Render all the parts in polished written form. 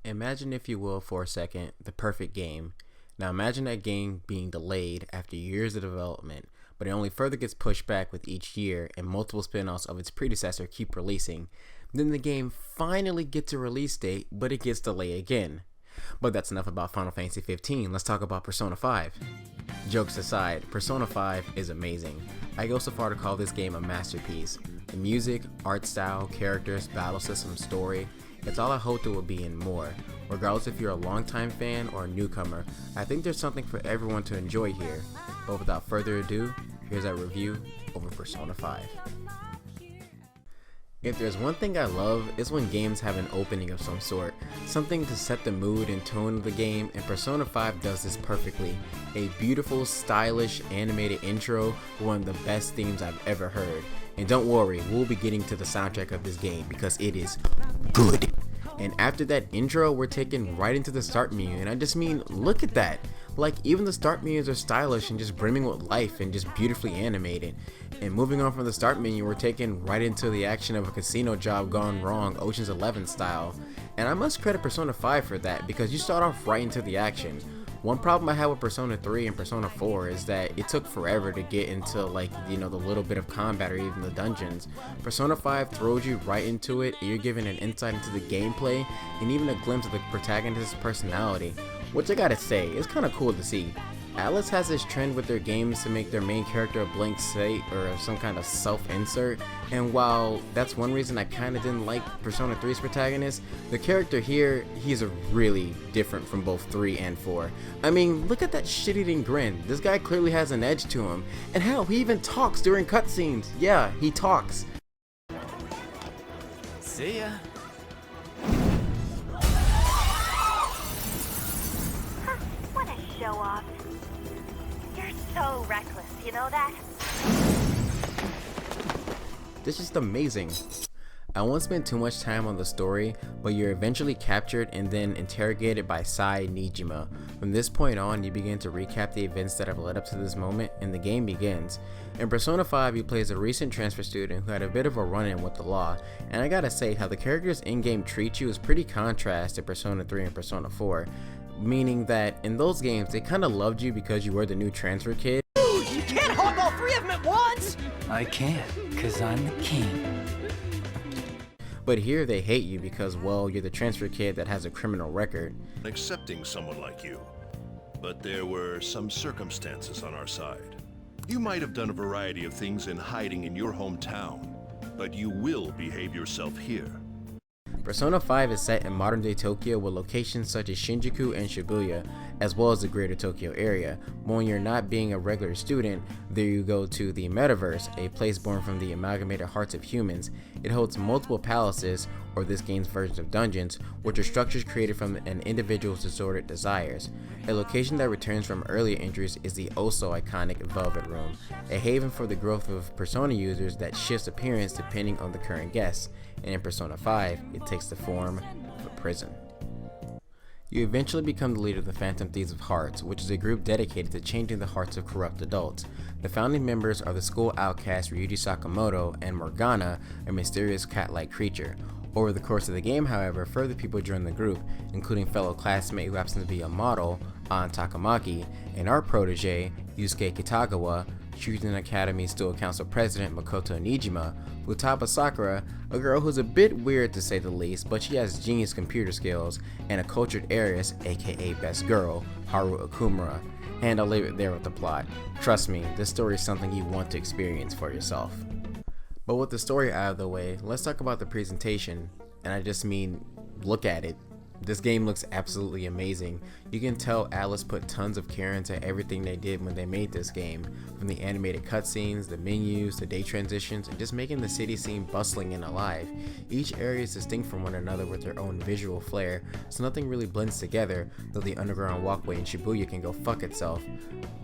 Imagine, if you will, for a second, the perfect game. Now imagine that game being delayed after years of development, but it only further gets pushed back with each year and multiple spin-offs of its predecessor keep releasing. Then the game finally gets a release date, but it gets delayed again. But that's enough about Final Fantasy 15, let's talk about Persona 5. Jokes aside, Persona 5 is amazing. I go so far to call this game a masterpiece. The music, art style, characters, battle system, story, it's all I hoped it would be and more. Regardless if you're a longtime fan or a newcomer, I think there's something for everyone to enjoy here. But without further ado, here's our review over Persona 5. If there's one thing I love, it's when games have an opening of some sort, something to set the mood and tone of the game, and Persona 5 does this perfectly. A beautiful, stylish, animated intro with one of the best themes I've ever heard. And don't worry, we'll be getting to the soundtrack of this game because it is good. And after that intro, we're taken right into the start menu, and I just mean, look at that. Like, even the start menus are stylish and just brimming with life and just beautifully animated. And moving on from the start menu, we're taken right into the action of a casino job gone wrong, Ocean's 11 style. And I must credit Persona 5 for that, because you start off right into the action. One problem I had with Persona 3 and Persona 4 is that it took forever to get into, like, the little bit of combat or even the dungeons. Persona 5 throws you right into it, and you're given an insight into the gameplay and even a glimpse of the protagonist's personality, which I gotta say, is kinda cool to see. Atlus has this trend with their games to make their main character a blank slate or some kind of self-insert, and while that's one reason I kinda didn't like Persona 3's protagonist, the character here, he's really different from both 3 and 4. I mean, look at that shit-eating grin. This guy clearly has an edge to him, and hell, he even talks during cutscenes. Yeah, he talks. See ya. What a show off. You're so reckless, you know that? This is just amazing. I won't spend too much time on the story, but you're eventually captured and then interrogated by Sai Nijima. From this point on, you begin to recap the events that have led up to this moment, and the game begins. In Persona 5, you play as a recent transfer student who had a bit of a run-in with the law, and I gotta say, how the characters in-game treat you is pretty contrast to Persona 3 and Persona 4. Meaning that in those games, they kinda loved you because you were the new transfer kid. Dude, you can't hug all three of them at once! I can't, cause I'm the king. But here they hate you because, well, you're the transfer kid that has a criminal record. Accepting someone like you. But there were some circumstances on our side. You might have done a variety of things in hiding in your hometown, but you will behave yourself here. Persona 5 is set in modern-day Tokyo with locations such as Shinjuku and Shibuya, as well as the greater Tokyo area. But when you're not being a regular student, there you go to the Metaverse, a place born from the amalgamated hearts of humans. It holds multiple palaces, or this game's versions of dungeons, which are structures created from an individual's disordered desires. A location that returns from earlier entries is the also iconic Velvet Room, a haven for the growth of Persona users that shifts appearance depending on the current guest. And in Persona 5, it takes the form of a prison. You eventually become the leader of the Phantom Thieves of Hearts, which is a group dedicated to changing the hearts of corrupt adults. The founding members are the school outcast Ryuji Sakamoto and Morgana, a mysterious cat-like creature. Over the course of the game, however, further people join the group, including fellow classmate who happens to be a model, An Takamaki, and our protege, Yusuke Kitagawa, Shuriken Academy School Council President Makoto Nijima, Futaba Sakura, a girl who's a bit weird to say the least, but she has genius computer skills, and a cultured heiress, aka Best Girl, Haru Okumura. And I'll leave it there with the plot. Trust me, this story is something you want to experience for yourself. But with the story out of the way, let's talk about the presentation, and I just mean, look at it. This game looks absolutely amazing. You can tell Atlus put tons of care into everything they did when they made this game, from the animated cutscenes, the menus, the day transitions, and just making the city seem bustling and alive. Each area is distinct from one another with their own visual flair, so nothing really blends together, though the underground walkway in Shibuya can go fuck itself.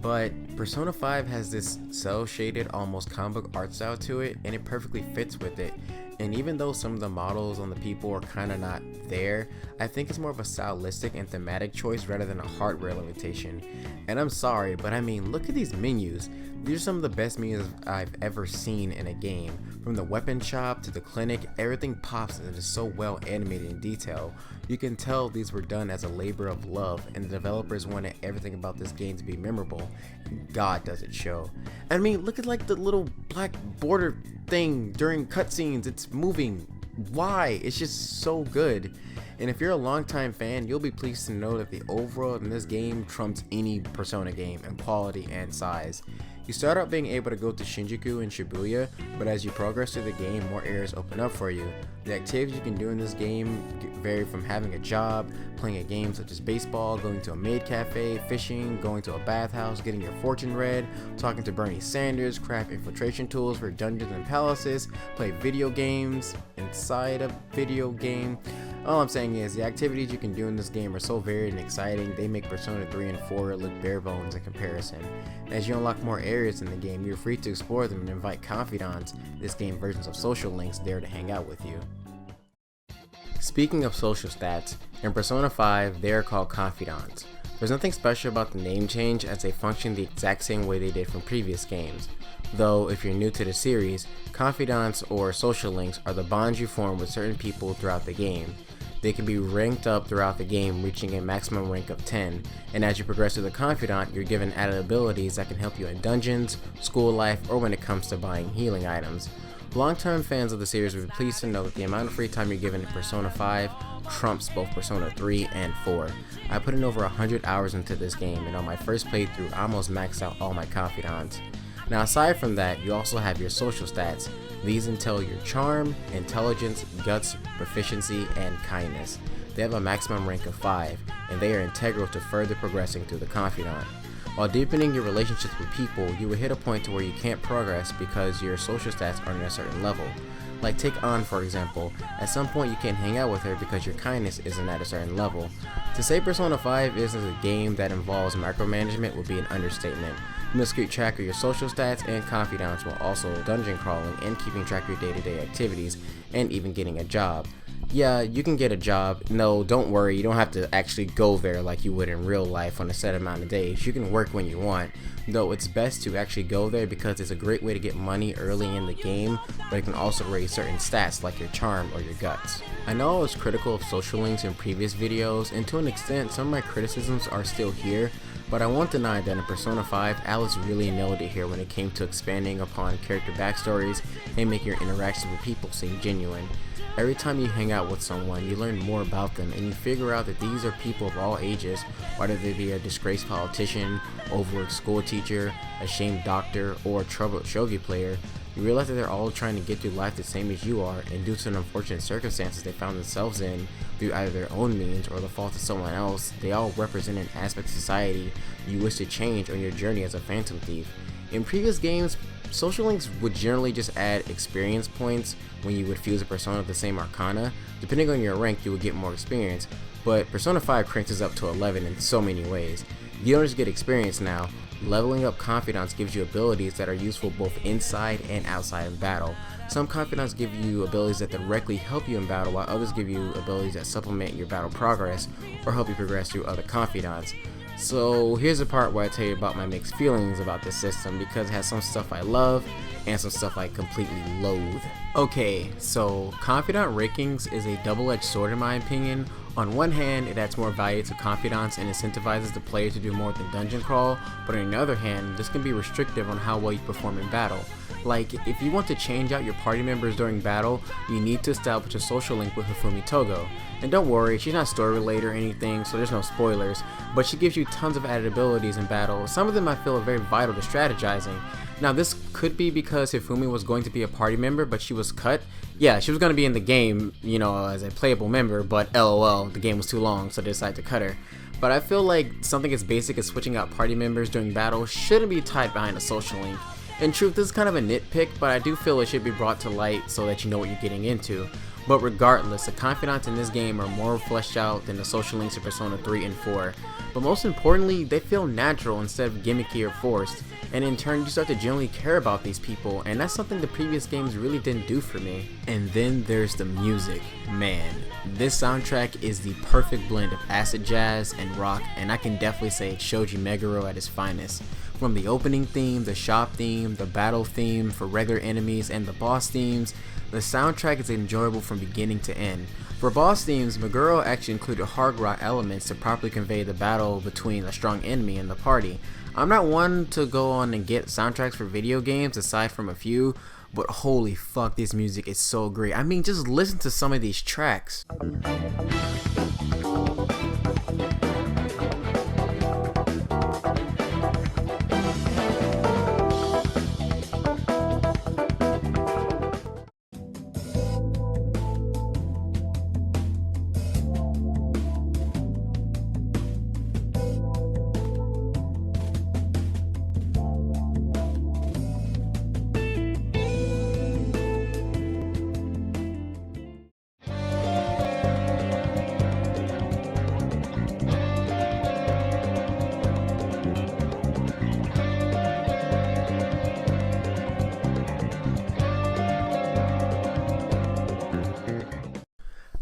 But Persona 5 has this cel-shaded, almost comic book art style to it, and it perfectly fits with it. And even though some of the models on the people are kinda not there, I think it's more of a stylistic and thematic choice rather than a hardware limitation. And I'm sorry, but I mean, look at these menus. These are some of the best menus I've ever seen in a game. From the weapon shop to the clinic, everything pops and is so well animated in detail. You can tell these were done as a labor of love, and the developers wanted everything about this game to be memorable, and God does it show. I mean, look at like the little black border thing during cutscenes, it's moving. Why? It's just so good. And if you're a longtime fan, you'll be pleased to know that the overall in this game trumps any Persona game in quality and size. You start out being able to go to Shinjuku and Shibuya, but as you progress through the game, more areas open up for you. The activities you can do in this game vary from having a job, playing a game such as baseball, going to a maid cafe, fishing, going to a bathhouse, getting your fortune read, talking to Bernie Sanders, craft infiltration tools for dungeons and palaces, play video games inside a video game. All I'm saying is the activities you can do in this game are so varied and exciting, they make Persona 3 and 4 look bare bones in comparison. As you unlock more areas in the game, you're free to explore them and invite confidants, this game versions of social links, there to hang out with you. Speaking of social stats, in Persona 5 they are called confidants. There's nothing special about the name change as they function the exact same way they did from previous games. Though, if you're new to the series, confidants or social links are the bonds you form with certain people throughout the game. They can be ranked up throughout the game, reaching a maximum rank of 10, and as you progress through the confidant, you're given added abilities that can help you in dungeons, school life, or when it comes to buying healing items. Long-term fans of the series will be pleased to know that the amount of free time you're given in Persona 5 trumps both Persona 3 and 4. I put in over 100 hours into this game, and on my first playthrough I almost maxed out all my confidants. Now aside from that, you also have your social stats. These entail your charm, intelligence, guts, proficiency, and kindness. They have a maximum rank of 5, and they are integral to further progressing through the confidant. While deepening your relationships with people, you will hit a point to where you can't progress because your social stats aren't at a certain level. Like take An for example, at some point you can't hang out with her because your kindness isn't at a certain level. To say Persona 5 isn't a game that involves micromanagement would be an understatement. You must keep track of your social stats and confidants while also dungeon crawling and keeping track of your day-to-day activities and even getting a job. Yeah, you can get a job. No, don't worry, you don't have to actually go there like you would in real life on a set amount of days. You can work when you want, though it's best to actually go there because it's a great way to get money early in the game, but it can also raise certain stats like your charm or your guts. I know I was critical of social links in previous videos, and to an extent some of my criticisms are still here, but I won't deny that in Persona 5, Alice really nailed it here when it came to expanding upon character backstories and making your interactions with people seem genuine. Every time you hang out with someone, you learn more about them and you figure out that these are people of all ages, whether they be a disgraced politician, overworked school teacher, a shamed doctor, or a troubled shogi player. You realize that they're all trying to get through life the same as you are, and due to the unfortunate circumstances they found themselves in through either their own means or the fault of someone else, they all represent an aspect of society you wish to change on your journey as a phantom thief. In previous games, social links would generally just add experience points when you would fuse a persona of the same arcana. Depending on your rank, you would get more experience, but Persona 5 cranks this up to 11 in so many ways. You don't just get experience now. Leveling up confidants gives you abilities that are useful both inside and outside of battle. Some confidants give you abilities that directly help you in battle, while others give you abilities that supplement your battle progress or help you progress through other confidants. So here's the part where I tell you about my mixed feelings about this system, because it has some stuff I love and some stuff I completely loathe. Okay, so confidant rankings is a double-edged sword in my opinion. On one hand, it adds more value to confidants and incentivizes the player to do more than dungeon crawl, but on the other hand, this can be restrictive on how well you perform in battle. Like, if you want to change out your party members during battle, you need to establish a social link with Hifumi Togo. And don't worry, she's not story related or anything, so there's no spoilers, but she gives you tons of added abilities in battle. Some of them I feel are very vital to strategizing. Now this could be because Hifumi was going to be a party member, but she was cut. Yeah, she was going to be in the game, you know, as a playable member, but LOL, the game was too long, so they decided to cut her. But I feel like something as basic as switching out party members during battle shouldn't be tied behind a social link. In truth, this is kind of a nitpick, but I do feel it should be brought to light so that you know what you're getting into. But regardless, the confidants in this game are more fleshed out than the social links in Persona 3 and 4. But most importantly, they feel natural instead of gimmicky or forced, and in turn you start to genuinely care about these people, and that's something the previous games really didn't do for me. And then there's the music. Man, this soundtrack is the perfect blend of acid jazz and rock, and I can definitely say it's Shoji Meguro at his finest. From the opening theme, the shop theme, the battle theme for regular enemies, and the boss themes, The soundtrack is enjoyable from beginning to end. For boss themes, Meguro actually included hard rock elements to properly convey the battle between a strong enemy and the party. I'm not one to go on and get soundtracks for video games aside from a few, but holy fuck, this music is so great. I mean, just listen to some of these tracks.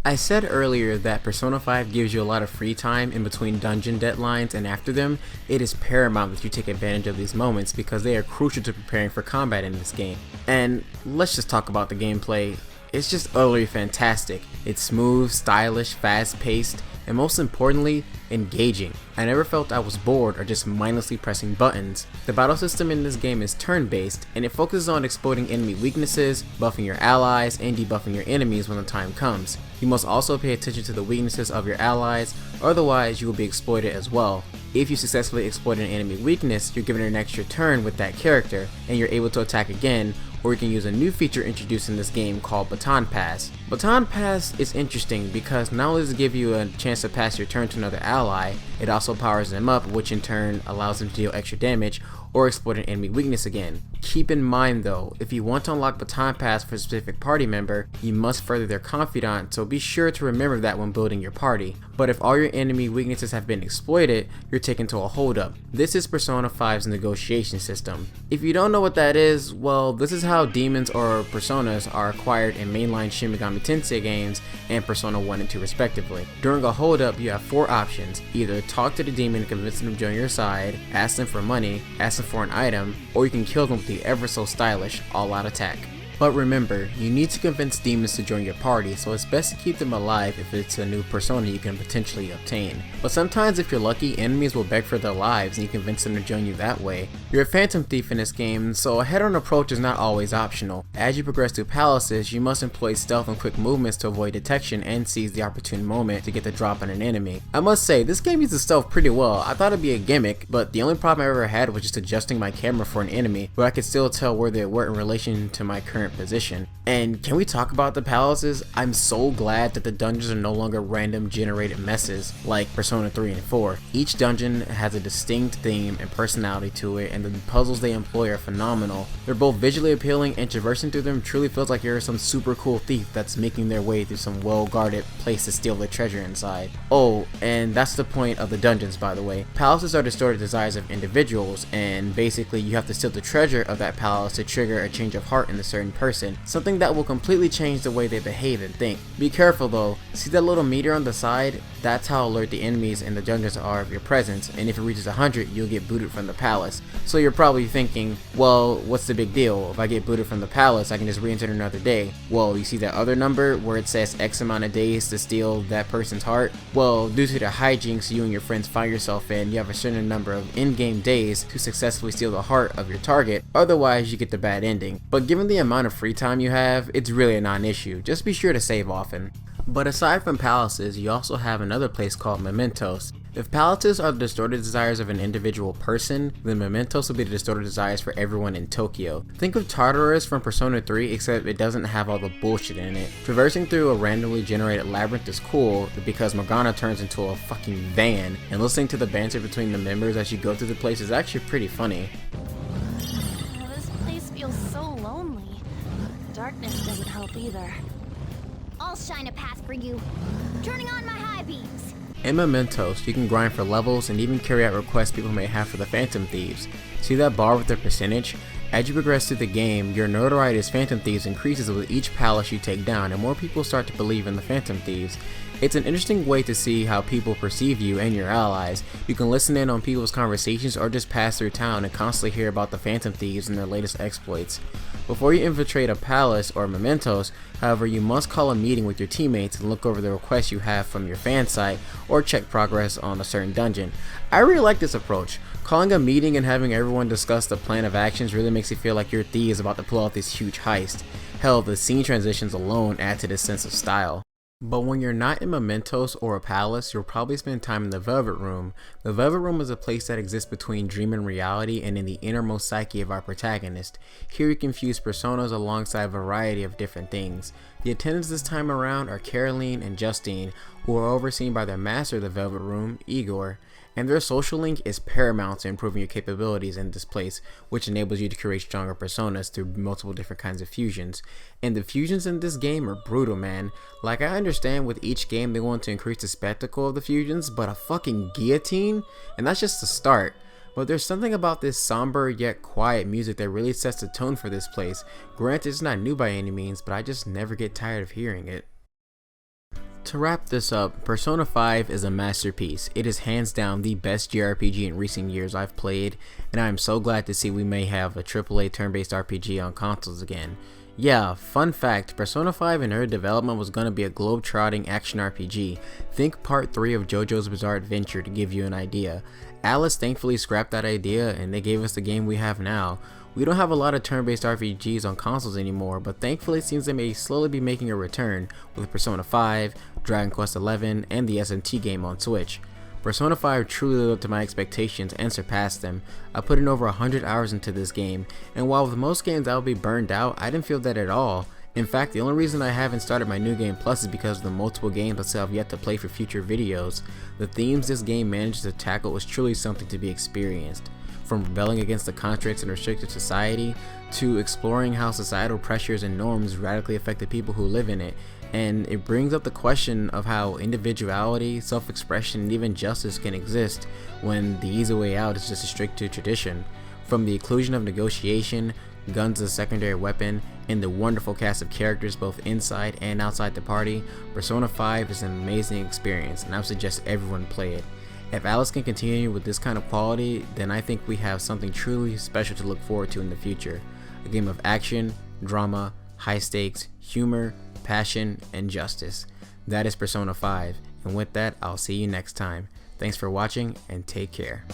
I said earlier that Persona 5 gives you a lot of free time in between dungeon deadlines and after them. It is paramount that you take advantage of these moments because they are crucial to preparing for combat in this game. And let's just talk about the gameplay. It's just utterly fantastic. It's smooth, stylish, fast-paced, and most importantly, engaging. I never felt I was bored or just mindlessly pressing buttons. The battle system in this game is turn-based, and it focuses on exploiting enemy weaknesses, buffing your allies, and debuffing your enemies when the time comes. You must also pay attention to the weaknesses of your allies, otherwise you will be exploited as well. If you successfully exploit an enemy weakness, you're given an extra turn with that character, and you're able to attack again, or you can use a new feature introduced in this game called Baton Pass. Baton Pass is interesting because not only does it give you a chance to pass your turn to another ally, it also powers them up, which in turn allows them to deal extra damage or exploit an enemy weakness again. Keep in mind though, if you want to unlock Baton Pass for a specific party member, you must further their confidant, so be sure to remember that when building your party. But if all your enemy weaknesses have been exploited, you're taken to a holdup. This is Persona 5's negotiation system. If you don't know what that is, well, this is how demons or personas are acquired in mainline Shin Megami Tensei games and Persona 1 and 2 respectively. During a holdup, you have 4 options: either talk to the demon and convince them to join your side, ask them for money, ask them for an item, or you can kill them with the ever so stylish all-out attack. But remember, you need to convince demons to join your party, so it's best to keep them alive if it's a new persona you can potentially obtain. But sometimes if you're lucky, enemies will beg for their lives and you convince them to join you that way. You're a phantom thief in this game, so a head-on approach is not always optional. As you progress through palaces, you must employ stealth and quick movements to avoid detection and seize the opportune moment to get the drop on an enemy. I must say, this game uses stealth pretty well. I thought it'd be a gimmick, but the only problem I ever had was just adjusting my camera for an enemy, where I could still tell where they were in relation to my current position. And can we talk about the palaces? I'm so glad that the dungeons are no longer random generated messes like Persona 3 and 4. Each dungeon has a distinct theme and personality to it, and the puzzles they employ are phenomenal. They're both visually appealing, and traversing through them truly feels like you're some super cool thief that's making their way through some well-guarded place to steal the treasure inside. Oh, and that's the point of the dungeons, by the way. Palaces are distorted desires of individuals, and basically you have to steal the treasure of that palace to trigger a change of heart in a certain person, something that will completely change the way they behave and think. Be careful though, see that little meter on the side? That's how alert the enemies in the dungeons are of your presence, and if it reaches 100, you'll get booted from the palace. So you're probably thinking, well, what's the big deal? If I get booted from the palace, I can just re-enter another day. Well, you see that other number where it says X amount of days to steal that person's heart? Well, due to the hijinks you and your friends find yourself in, you have a certain number of in-game days to successfully steal the heart of your target, otherwise you get the bad ending. But given the amount of free time you have, it's really a non-issue. Just be sure to save often. But aside from palaces, you also have another place called mementos. If palaces are the distorted desires of an individual person, then mementos will be the distorted desires for everyone in Tokyo. Think of Tartarus from Persona 3, except it doesn't have all the bullshit in it. Traversing through a randomly generated labyrinth is cool because Morgana turns into a fucking van, and listening to the banter between the members as you go through the place is actually pretty funny. This place feels so lonely. Darkness doesn't help either. I'll shine a path for you. Turning on my high beams. In Mementos, you can grind for levels and even carry out requests people may have for the Phantom Thieves. See that bar with their percentage? As you progress through the game, your notoriety as Phantom Thieves increases with each palace you take down, and more people start to believe in the Phantom Thieves. It's an interesting way to see how people perceive you and your allies. You can listen in on people's conversations or just pass through town and constantly hear about the Phantom Thieves and their latest exploits. Before you infiltrate a palace or mementos, however, you must call a meeting with your teammates and look over the requests you have from your fan site or check progress on a certain dungeon. I really like this approach. Calling a meeting and having everyone discuss the plan of actions really makes you feel like your Thea is about to pull out this huge heist. Hell, the scene transitions alone add to this sense of style. But when you're not in mementos or a palace, you'll probably spend time in the Velvet Room. The Velvet Room is a place that exists between dream and reality and in the innermost psyche of our protagonist. Here you can fuse personas alongside a variety of different things. The attendants this time around are Caroline and Justine, who are overseen by their master of the Velvet Room, Igor. And their social link is paramount to improving your capabilities in this place, which enables you to create stronger personas through multiple different kinds of fusions. And the fusions in this game are brutal, man. Like, I understand with each game they want to increase the spectacle of the fusions, but a fucking guillotine? And that's just the start. But there's something about this somber yet quiet music that really sets the tone for this place. Granted, it's not new by any means, but I just never get tired of hearing it. To wrap this up, Persona 5 is a masterpiece. It is hands down the best JRPG in recent years I've played, and I am so glad to see we may have a AAA turn-based RPG on consoles again. Yeah, fun fact, Persona 5 in early development was going to be a globe-trotting action RPG. Think part 3 of JoJo's Bizarre Adventure to give you an idea. Alice thankfully scrapped that idea and they gave us the game we have now. We don't have a lot of turn-based RPGs on consoles anymore, but thankfully it seems they may slowly be making a return with Persona 5, Dragon Quest XI, and the SMT game on Switch. Persona 5 truly lived up to my expectations and surpassed them. I put in over 100 hours into this game, and while with most games I would be burned out, I didn't feel that at all. In fact, the only reason I haven't started my New Game Plus is because of the multiple games I still have yet to play for future videos. The themes this game manages to tackle is truly something to be experienced. From rebelling against the contracts and restricted society, to exploring how societal pressures and norms radically affect the people who live in it. And it brings up the question of how individuality, self-expression, and even justice can exist when the easy way out is just to stick to tradition. From the inclusion of negotiation, guns as a secondary weapon, and the wonderful cast of characters both inside and outside the party, Persona 5 is an amazing experience, and I would suggest everyone play it. If Alice can continue with this kind of quality, then I think we have something truly special to look forward to in the future. A game of action, drama, high stakes, humor, passion, and justice. That is Persona 5, and with that, I'll see you next time. Thanks for watching, and take care.